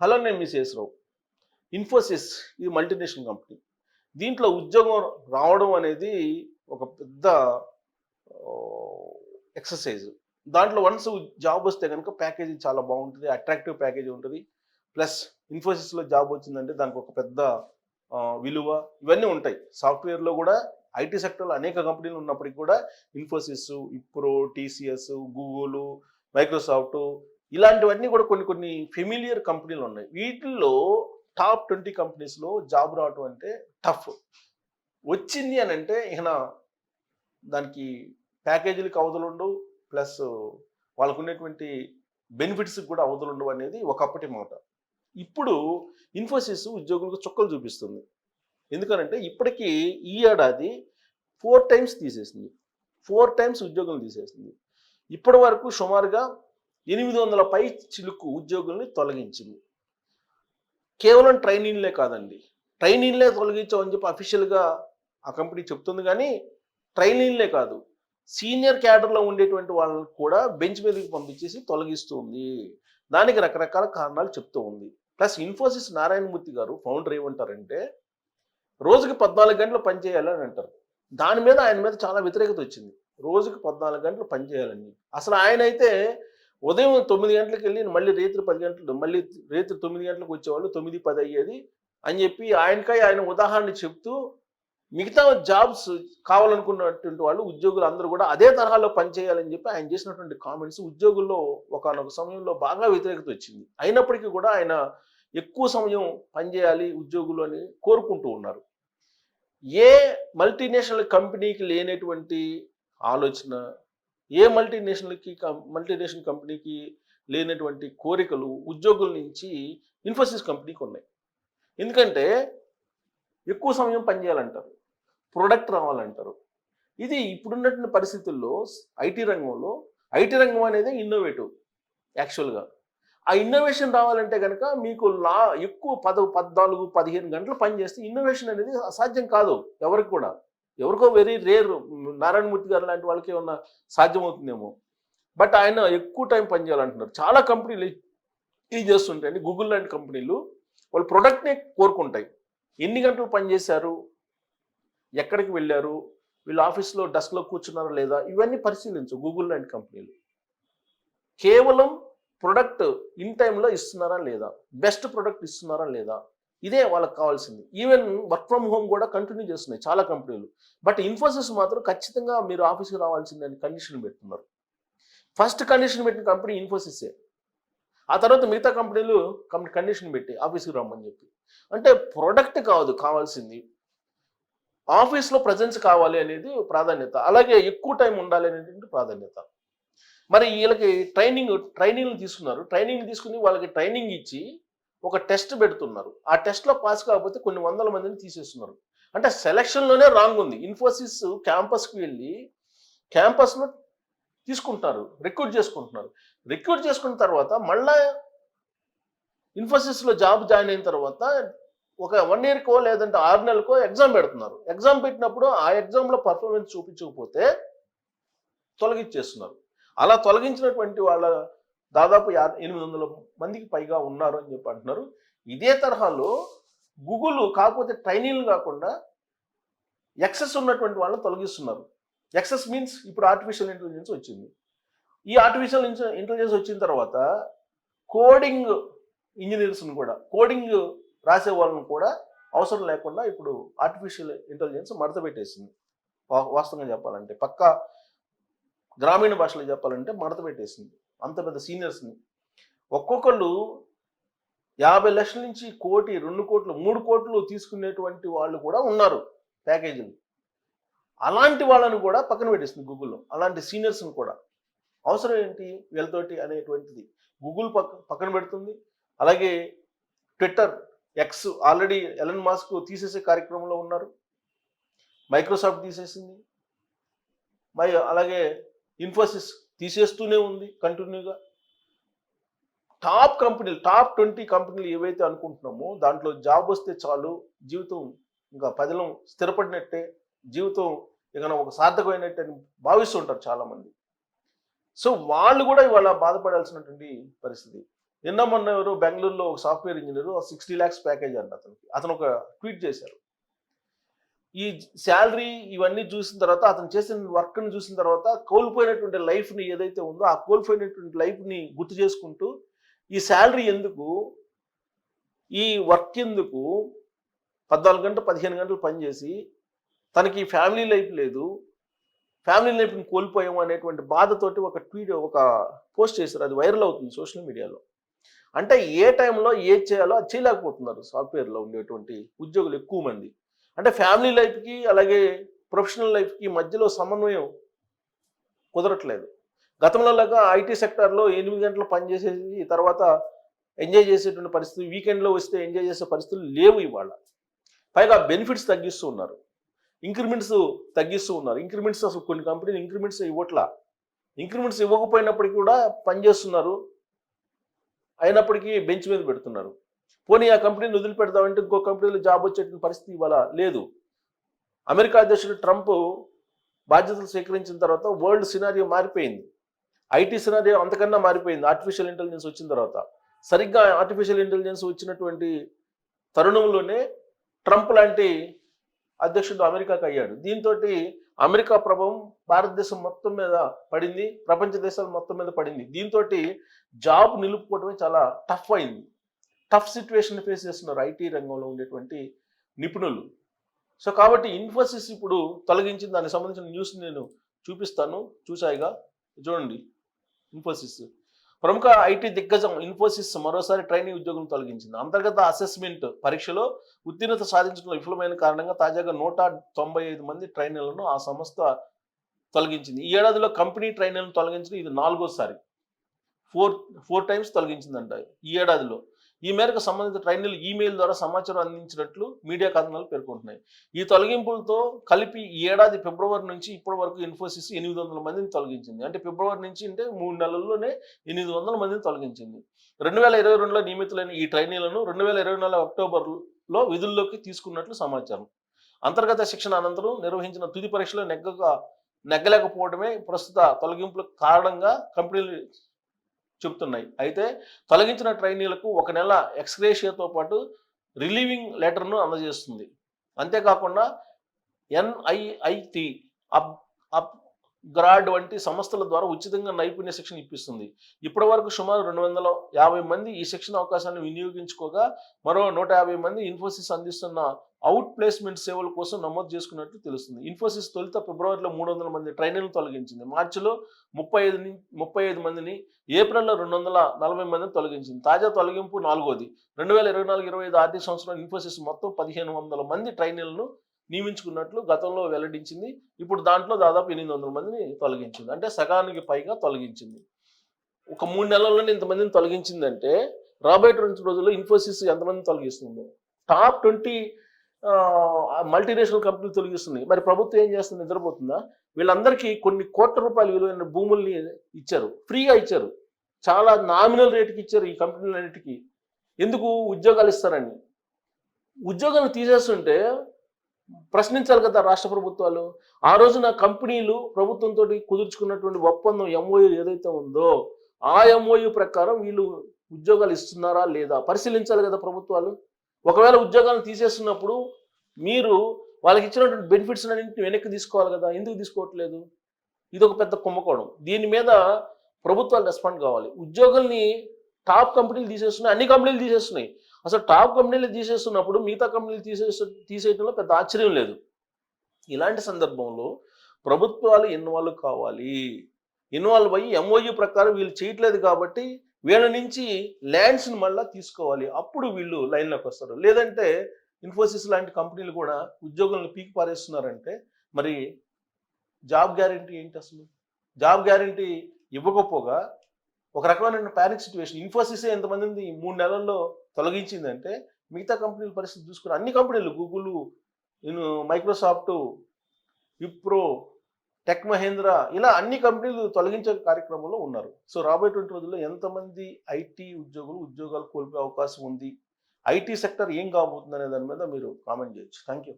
Hello, నేను మీ శేషరావు. ఇన్ఫోసిస్ ఇది multinational company. దీంట్లో ఉద్యోగం రావడం అనేది ఒక పెద్ద ఎక్సర్సైజ్. దాంట్లో వన్స్ జాబ్ వస్తే కనుక ప్యాకేజీ చాలా బాగుంటుంది, అట్రాక్టివ్ ప్యాకేజీ ఉంటుంది. ప్లస్ ఇన్ఫోసిస్లో జాబ్ వచ్చిందంటే దానికి ఒక పెద్ద విలువ ఇవన్నీ ఉంటాయి. సాఫ్ట్వేర్లో కూడా ఐటీ సెక్టర్లో అనేక కంపెనీలు ఉన్నప్పటికీ కూడా ఇన్ఫోసిస్, ఇప్రో, టీసీఎస్, గూగుల్, మైక్రోసాఫ్ట్ ఇలాంటివన్నీ కూడా కొన్ని ఫెమిలియర్ కంపెనీలు ఉన్నాయి. వీటిల్లో టాప్ 20 కంపెనీస్లో జాబ్ రావటం అంటే టఫ్. వచ్చింది అని అంటే ఇక దానికి ప్యాకేజీలకు అవధులుండవు, ప్లస్ వాళ్ళకు ఉన్నటువంటి బెనిఫిట్స్కి కూడా అవధులుండవు అనేది ఒకప్పటి మాట. ఇప్పుడు ఇన్ఫోసిస్ ఉద్యోగులకు చుక్కలు చూపిస్తుంది. ఎందుకనంటే ఇప్పటికీ ఈ ఏడాది 4 times తీసేసింది, 4 times ఉద్యోగులను తీసేసింది. ఇప్పటి వరకు సుమారుగా 800 పై చిలుకు ఉద్యోగుల్ని తొలగించింది. కేవలం ట్రైనింగ్లే కాదండి, ట్రైనింగ్లే తొలగించామని చెప్పి అఫీషియల్గా ఆ కంపెనీ చెప్తుంది. కానీ ట్రైనింగ్లే కాదు, సీనియర్ క్యాడర్లో ఉండేటువంటి వాళ్ళని కూడా బెంచ్ మీదకి పంపించేసి తొలగిస్తుంది. దానికి రకరకాల కారణాలు చెప్తూ ఉంది. ప్లస్ ఇన్ఫోసిస్ నారాయణమూర్తి గారు ఫౌండర్ ఏమంటారంటే రోజుకి 14 గంటలు పనిచేయాలని అంటారు. దాని మీద ఆయన మీద చాలా వ్యతిరేకత వచ్చింది. రోజుకి 14 గంటలు పనిచేయాలని. అసలు ఆయన అయితే ఉదయం 9 గంటలకు వెళ్ళి మళ్ళీ రేత్రి 10 గంటలు, మళ్ళీ రేత్రి 9 గంటలకు వచ్చేవాళ్ళు, 9-10 అయ్యేది అని చెప్పి ఆయన ఉదాహరణ చెప్తూ మిగతా జాబ్స్ కావాలనుకున్నటువంటి వాళ్ళు ఉద్యోగులు అందరూ కూడా అదే తరహాలో పనిచేయాలని చెప్పి ఆయన చేసినటువంటి కామెంట్స్ ఉద్యోగుల్లో ఒకానొక సమయంలో బాగా వ్యతిరేకత వచ్చింది. అయినప్పటికీ కూడా ఆయన ఎక్కువ సమయం పనిచేయాలి ఉద్యోగులు అని కోరుకుంటూ ఉన్నారు. ఏ మల్టీనేషనల్ కంపెనీకి లేనటువంటి ఆలోచన, ఏ మల్టీనేషనల్ కంపెనీకి లేనటువంటి కోరికలు ఉద్యోగుల నుంచి ఇన్ఫోసిస్ కంపెనీకి ఉన్నాయి. ఎందుకంటే ఎక్కువ సమయం పనిచేయాలంటారు, ప్రొడక్ట్ రావాలంటారు. ఇది ఇప్పుడున్నటువంటి పరిస్థితుల్లో ఐటీ రంగం అనేది ఇన్నోవేటివ్. యాక్చువల్గా ఆ ఇన్నోవేషన్ రావాలంటే కనుక మీకు ఎక్కువ 14-15 గంటలు పనిచేస్తే ఇన్నోవేషన్ అనేది అసాధ్యం కాదు ఎవరికి కూడా. ఎవరికో వెరీ రేర్, నారాయణమూర్తి గారు లాంటి వాళ్ళకి ఏమన్నా సాధ్యమవుతుందేమో. బట్ ఆయన ఎక్కువ టైం పనిచేయాలంటున్నారు. చాలా కంపెనీలు ఇది చేస్తుంటాయండి. గూగుల్ లాంటి కంపెనీలు వాళ్ళు ప్రొడక్ట్ని కోరుకుంటాయి. ఎన్ని గంటలు పనిచేశారు, ఎక్కడికి వెళ్ళారు, వీళ్ళు ఆఫీస్లో డెస్క్లో కూర్చున్నారా లేదా, ఇవన్నీ పరిశీలించు. గూగుల్ లాంటి కంపెనీలు కేవలం ప్రొడక్ట్ ఇన్ టైంలో ఇస్తున్నారా లేదా, బెస్ట్ ప్రొడక్ట్ ఇస్తున్నారా లేదా, ఇదే వాళ్ళకి కావాల్సింది. ఈవెన్ వర్క్ ఫ్రమ్ హోమ్ కూడా కంటిన్యూ చేస్తున్నాయి చాలా కంపెనీలు. బట్ ఇన్ఫోసిస్ మాత్రం ఖచ్చితంగా మీరు ఆఫీస్కి రావాల్సిందని కండిషన్ పెడుతున్నారు. ఫస్ట్ కండిషన్ పెట్టిన కంపెనీ ఇన్ఫోసిసే. ఆ తర్వాత మిగతా కంపెనీలు కండిషన్ పెట్టి ఆఫీస్కి రమ్మని చెప్పి. అంటే ప్రొడక్ట్ కావాల్సింది, ఆఫీస్లో ప్రజెన్స్ కావాలి అనేది ప్రాధాన్యత. అలాగే ఎక్కువ టైం ఉండాలి అనేటువంటి ప్రాధాన్యత. మరి వీళ్ళకి ట్రైనింగ్లు తీసుకున్నారు. ట్రైనింగ్ తీసుకుని వాళ్ళకి ట్రైనింగ్ ఇచ్చి ఒక టెస్ట్ పెడుతున్నారు. ఆ టెస్ట్లో పాస్ కాకపోతే కొన్ని వందల మందిని తీసేస్తున్నారు. అంటే సెలక్షన్లోనే రాంగ్ ఉంది. ఇన్ఫోసిస్ క్యాంపస్కి వెళ్ళి క్యాంపస్లో తీసుకుంటున్నారు, రిక్రూట్ చేసుకున్న తర్వాత మళ్ళా ఇన్ఫోసిస్లో జాబ్ జాయిన్ అయిన తర్వాత ఒక 1 yearకో లేదంటే 6 నెలలకో ఎగ్జామ్ పెడుతున్నారు. ఎగ్జామ్ పెట్టినప్పుడు ఆ ఎగ్జామ్లో పర్ఫార్మెన్స్ చూపించకపోతే తొలగించేస్తున్నారు. అలా తొలగించినటువంటి వాళ్ళ దాదాపు 800 మందికి పైగా ఉన్నారు అని చెప్పి అంటున్నారు. ఇదే తరహాలో గూగుల్ కాకపోతే ట్రైనింగ్లు కాకుండా ఎక్సెస్ ఉన్నటువంటి వాళ్ళని తొలగిస్తున్నారు. ఎక్సెస్ మీన్స్ ఇప్పుడు ఆర్టిఫిషియల్ ఇంటెలిజెన్స్ వచ్చింది. ఈ ఆర్టిఫిషియల్ ఇంటెలిజెన్స్ వచ్చిన తర్వాత కోడింగ్ ఇంజనీర్స్ని కూడా, కోడింగ్ రాసే వాళ్ళని కూడా అవసరం లేకుండా ఇప్పుడు ఆర్టిఫిషియల్ ఇంటెలిజెన్స్ మడత పెట్టేసింది. వాస్తవంగా చెప్పాలంటే పక్కా గ్రామీణ భాషలో చెప్పాలంటే మడత పెట్టేసింది అంత పెద్ద సీనియర్స్ని. ఒక్కొక్కళ్ళు 50 లక్షల నుంచి 1 కోటి, 2 కోట్లు, 3 కోట్లు తీసుకునేటువంటి వాళ్ళు కూడా ఉన్నారు ప్యాకేజీలు. అలాంటి వాళ్ళని కూడా పక్కన పెట్టేస్తుంది గూగుల్లో. అలాంటి సీనియర్స్ని కూడా అవసరం ఏంటి వీళ్ళతోటి అనేటువంటిది గూగుల్ పక్కన పెడుతుంది. అలాగే Twitter, X already Elon Musk తీసేసే కార్యక్రమంలో ఉన్నారు. మైక్రోసాఫ్ట్ తీసేసింది. మరి అలాగే ఇన్ఫోసిస్ తీసేస్తూనే ఉంది కంటిన్యూగా. టాప్ 20 కంపెనీలు ఏవైతే అనుకుంటున్నామో దాంట్లో జాబ్ వస్తే చాలు, జీవితం ఇంకా పదిలం స్థిరపడినట్టే, జీవితం ఇక ఒక సార్థకమైనట్టు అని భావిస్తుంటారు చాలామంది. సో వాళ్ళు కూడా ఇవాళ బాధపడాల్సినటువంటి పరిస్థితి. నిన్న మొన్న ఎవరు బెంగళూరులో ఒక సాఫ్ట్వేర్ ఇంజనీర్ 60 lakhs ప్యాకేజ్ అంట అతను ఒక ట్వీట్ చేశారు. ఈ శాలరీ ఇవన్నీ చూసిన తర్వాత, అతను చేసిన వర్క్ని చూసిన తర్వాత కోల్పోయినటువంటి లైఫ్ని ఏదైతే ఉందో ఆ కోల్పోయినటువంటి లైఫ్ని గుర్తు చేసుకుంటూ ఈ శాలరీ ఎందుకు, ఈ వర్క్ ఎందుకు, 14 గంటలు 15 గంటలు పనిచేసి తనకి ఫ్యామిలీ లైఫ్ లేదు, ఫ్యామిలీ లైఫ్ని కోల్పోయాము అనేటువంటి బాధతోటి ఒక ట్వీట్ ఒక పోస్ట్ చేశారు. అది వైరల్ అవుతుంది సోషల్ మీడియాలో. అంటే ఏ టైంలో ఏది చేయాలో అది చేయలేకపోతున్నారు సాఫ్ట్వేర్లో ఉండేటువంటి ఉద్యోగులు ఎక్కువ మంది. అంటే ఫ్యామిలీ లైఫ్కి అలాగే ప్రొఫెషనల్ లైఫ్కి మధ్యలో సమన్వయం కుదరట్లేదు. గతంలో లాగా ఐటీ సెక్టార్లో 8 గంటలు పనిచేసేసి తర్వాత ఎంజాయ్ చేసేటువంటి పరిస్థితి, వీకెండ్లో వస్తే ఎంజాయ్ చేసే పరిస్థితులు లేవు ఇవాళ. పైగా బెనిఫిట్స్ తగ్గిస్తూ ఉన్నారు, ఇంక్రిమెంట్స్ తగ్గిస్తూ ఉన్నారు. ఇంక్రిమెంట్స్ అసలు కొన్ని కంపెనీలు ఇంక్రిమెంట్స్ ఇవ్వట్లా. ఇంక్రిమెంట్స్ ఇవ్వకపోయినప్పటికీ కూడా పనిచేస్తున్నారు, అయినప్పటికీ బెంచ్ మీద పెడుతున్నారు. పోనీ ఆ కంపెనీని వదిలిపెడదామంటే ఇంకో కంపెనీలో జాబ్ వచ్చేటువంటి పరిస్థితి ఇవాళ లేదు. అమెరికా అధ్యక్షుడు ట్రంప్ బాధ్యతలు స్వీకరించిన తర్వాత వరల్డ్ సినారియో మారిపోయింది. ఐటీ సినారియో అంతకన్నా మారిపోయింది ఆర్టిఫిషియల్ ఇంటెలిజెన్స్ వచ్చిన తర్వాత. సరిగ్గా ఆర్టిఫిషియల్ ఇంటెలిజెన్స్ వచ్చినటువంటి తరుణంలోనే ట్రంప్ లాంటి అధ్యక్షుడు అమెరికాకు అయ్యాడు. దీంతో అమెరికా ప్రభావం భారతదేశం మొత్తం మీద పడింది, ప్రపంచ దేశాలు మొత్తం మీద పడింది. దీంతో జాబ్ నిలుపుకోవడమే చాలా టఫ్ అయింది. టఫ్ సిచ్యువేషన్ ఫేస్ చేస్తున్నారు ఐటీ రంగంలో ఉండేటువంటి నిపుణులు. సో కాబట్టి ఇన్ఫోసిస్ ఇప్పుడు తొలగించింది. దానికి సంబంధించిన న్యూస్ నేను చూపిస్తాను, చూసాయిగా చూడండి. ఇన్ఫోసిస్ ప్రముఖ ఐటీ దిగ్గజం ఇన్ఫోసిస్ మరోసారి ట్రైనింగ్ ఉద్యోగులను తొలగించింది. అంతర్గత అసెస్మెంట్ పరీక్షలో ఉత్తీర్ణత సాధించడంలో విఫలమైన కారణంగా తాజాగా 195 మంది ట్రైనర్లను ఆ సంస్థ తొలగించింది. ఈ ఏడాదిలో కంపెనీ ట్రైనర్లను తొలగించడం ఇది 4వసారి. 4 times తొలగించిందంట ఈ ఏడాదిలో. ఈ మేరకు సంబంధిత ట్రైనర్లు ఈమెయిల్ ద్వారా సమాచారం అందించినట్లు మీడియా కథనాలు పేర్కొంటున్నాయి. ఈ తొలగింపులతో కలిపి ఈ ఏడాది ఫిబ్రవరి నుంచి ఇప్పటి వరకు ఇన్ఫోసిస్ 800 మందిని తొలగించింది. అంటే ఫిబ్రవరి నుంచి అంటే 3 నెలల్లోనే 800 మందిని తొలగించింది. 2022లో నియమితులైన ఈ ట్రైనీలను 2024 అక్టోబర్లో విధుల్లోకి తీసుకున్నట్లు సమాచారం. అంతర్గత శిక్షణ అనంతరం నిర్వహించిన తుది పరీక్షలో నెగ్గలేకపోవడమే ప్రస్తుత తొలగింపులకు కారణంగా కంపెనీలు చెబుతున్నాయి. అయితే తొలగించిన ట్రైనీలకు 1 నెల ఎక్స్గ్రేషియాతో పాటు రిలీవింగ్ లెటర్ను అందజేస్తుంది. అంతేకాకుండా NIIT అప్గ్రాడ్ వంటి సంస్థల ద్వారా ఉచితంగా నైపుణ్య శిక్షణ ఇప్పిస్తుంది. ఇప్పటి వరకు సుమారు 250 మంది ఈ శిక్షణ అవకాశాన్ని వినియోగించుకోగా మరో 150 మంది ఇన్ఫోసిస్ అందిస్తున్న అవుట్ ప్లేస్మెంట్ సేవల కోసం నమోదు చేసుకున్నట్లు తెలుస్తుంది. ఇన్ఫోసిస్ తొలుత ఫిబ్రవరిలో 300 మంది ట్రైనర్లను తొలగించింది. మార్చిలో 35 మందిని, ఏప్రిల్లో 240 మందిని తొలగించింది. తాజా తొలగింపు 4వది. 2024-25 ఆర్థిక సంవత్సరంలో ఇన్ఫోసిస్ మొత్తం 1500 మంది ట్రైనర్లను నియమించుకున్నట్లు గతంలో వెల్లడించింది. ఇప్పుడు దాంట్లో దాదాపు 800 మందిని తొలగించింది. అంటే సగానికి పైగా తొలగించింది. ఒక 3 నెలల్లోనే ఇంతమందిని తొలగించిందంటే రాబోయేటువంటి రోజుల్లో ఇన్ఫోసిస్ ఎంతమందిని తొలగిస్తుందో. టాప్ 20 మల్టీనేషనల్ కంపెనీలు తొలగిస్తున్నాయి. మరి ప్రభుత్వం ఏం చేస్తుంది? నిద్రపోతుందా? వీళ్ళందరికీ కొన్ని కోట్ల రూపాయల విలువైన భూముల్ని ఇచ్చారు, ఫ్రీగా ఇచ్చారు, చాలా నామినల్ రేటుకి ఇచ్చారు ఈ కంపెనీలన్నిటికీ. ఎందుకు? ఉద్యోగాలు ఇస్తారని. ఉద్యోగాలు తీసేస్తుంటే ప్రశ్నించాలి కదా రాష్ట్ర ప్రభుత్వాలు. ఆ రోజున కంపెనీలు ప్రభుత్వంతో కుదుర్చుకున్నటువంటి ఒప్పందం MOU ఏదైతే ఉందో ఆ MOU ప్రకారం వీళ్ళు ఉద్యోగాలు ఇస్తున్నారా లేదా పరిశీలించాలి కదా ప్రభుత్వాలు. ఒకవేళ ఉద్యోగాలను తీసేస్తున్నప్పుడు మీరు వాళ్ళకి ఇచ్చినటువంటి బెనిఫిట్స్ అన్నింటిని వెనక్కి తీసుకోవాలి కదా. ఎందుకు తీసుకోవట్లేదు? ఇది ఒక పెద్ద కుంభకోణం. దీని మీద ప్రభుత్వాలు రెస్పాండ్ కావాలి. ఉద్యోగుల్ని టాప్ కంపెనీలు తీసేస్తున్నాయి, అన్ని కంపెనీలు తీసేస్తున్నాయి. అసలు టాప్ కంపెనీలు తీసేస్తున్నప్పుడు మిగతా కంపెనీలు తీసేయడంలో పెద్ద ఆశ్చర్యం లేదు. ఇలాంటి సందర్భంలో ప్రభుత్వాలు ఇన్వాల్వ్ కావాలి. ఇన్వాల్వ్ అయ్యి MOU ప్రకారం వీళ్ళు చేయట్లేదు కాబట్టి వీళ్ళ నుంచి ల్యాండ్స్ని మళ్ళీ తీసుకోవాలి. అప్పుడు వీళ్ళు లైన్లోకి వస్తారు. లేదంటే ఇన్ఫోసిస్ లాంటి కంపెనీలు కూడా ఉద్యోగులను పీకి పారేస్తున్నారంటే మరి జాబ్ గ్యారంటీ ఏంటి? అసలు జాబ్ గ్యారంటీ ఇవ్వకపోగా ఒక రకమైన ప్యానిక్ సిచ్యువేషన్. ఇన్ఫోసిసే ఎంతమందిని 3 నెలల్లో తొలగించిందంటే మిగతా కంపెనీల పరిస్థితి చూసుకుని అన్ని కంపెనీలు Google, Microsoft, Wipro, tech Mahindra ఇలా అన్ని కంపెనీలు తొలగించే కార్యక్రమంలో ఉన్నారు. సో రాబోయేటువంటి రోజుల్లో ఎంతమంది ఐటీ ఉద్యోగాలు కోల్పోయే అవకాశం ఉంది, ఐటీ సెక్టర్ ఏం కాబోతుంది అనే దాని మీద మీరు కామెంట్ చేయొచ్చు. Thank you.